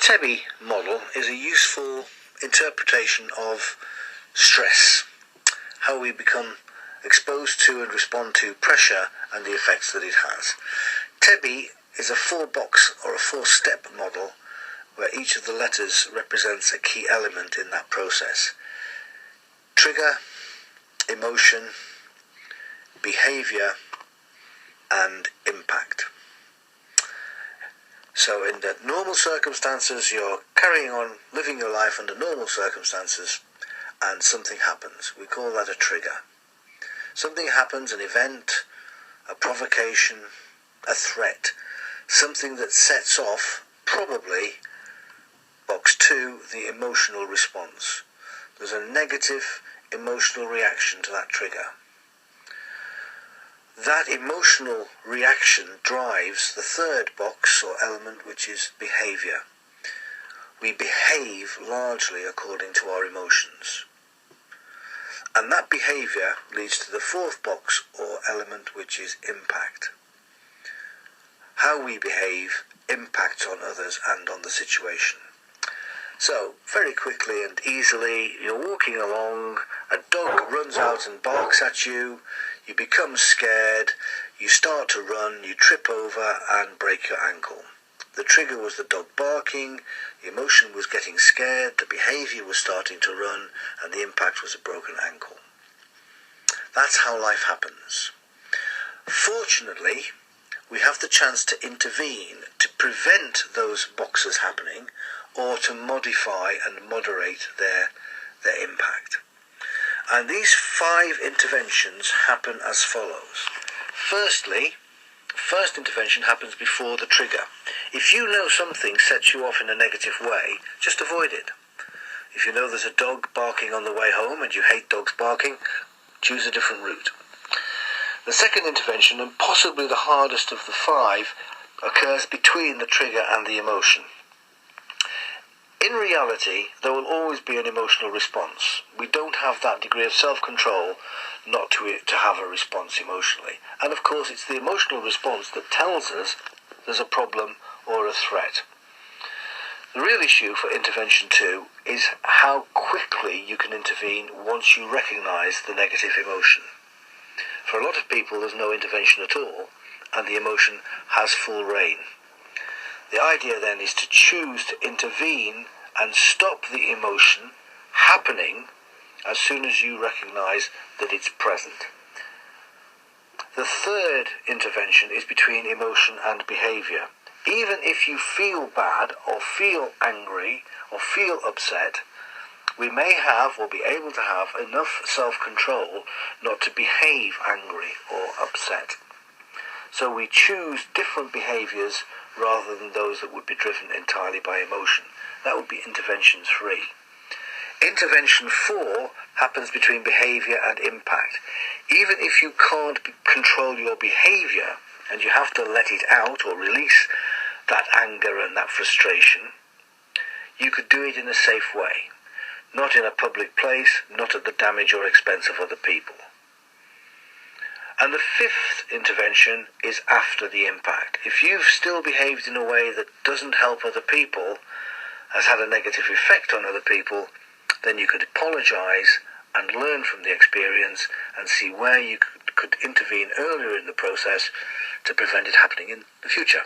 Tebi model is a useful interpretation of stress, how we become exposed to and respond to pressure and the effects that it has. Tebi is a 4-box or a 4-step model where each of the letters represents a key element in that process. Trigger, emotion, behaviour and impact. So in the normal circumstances, you're carrying on living your life under normal circumstances and something happens. We call that a trigger. Something happens, an event, a provocation, a threat, something that sets off, probably, box 2, the emotional response. There's a negative emotional reaction to that trigger. That emotional reaction drives the 3rd box or element, which is behaviour. We behave largely according to our emotions. And that behaviour leads to the 4th box or element, which is impact. How we behave impacts on others and on the situation. So, very quickly and easily, you're walking along, a dog runs out and barks at you, you become scared, you start to run, you trip over and break your ankle. The trigger was the dog barking, the emotion was getting scared, the behaviour was starting to run, and the impact was a broken ankle. That's how life happens. Fortunately, we have the chance to intervene to prevent those boxes happening or to modify and moderate their impact. And these 5 interventions happen as follows. Firstly, first intervention happens before the trigger. If you know something sets you off in a negative way, just avoid it. If you know there's a dog barking on the way home and you hate dogs barking, choose a different route. The second intervention, and possibly the hardest of the 5, occurs between the trigger and the emotion. In reality, there will always be an emotional response. We don't have that degree of self-control not to have a response emotionally. And of course, it's the emotional response that tells us there's a problem or a threat. The real issue for intervention 2 is how quickly you can intervene once you recognise the negative emotion. For a lot of people, there's no intervention at all, and the emotion has full reign. The idea then is to choose to intervene and stop the emotion happening as soon as you recognise that it's present. The 3rd intervention is between emotion and behaviour. Even if you feel bad or feel angry or feel upset, we may have or be able to have enough self-control not to behave angry or upset. So we choose different behaviours rather than those that would be driven entirely by emotion. That would be intervention 3. Intervention 4 happens between behaviour and impact. Even if you can't control your behaviour and you have to let it out or release that anger and that frustration, you could do it in a safe way. Not in a public place, not at the damage or expense of other people. And the 5th intervention is after the impact. If you've still behaved in a way that doesn't help other people, has had a negative effect on other people, then you could apologise and learn from the experience and see where you could intervene earlier in the process to prevent it happening in the future.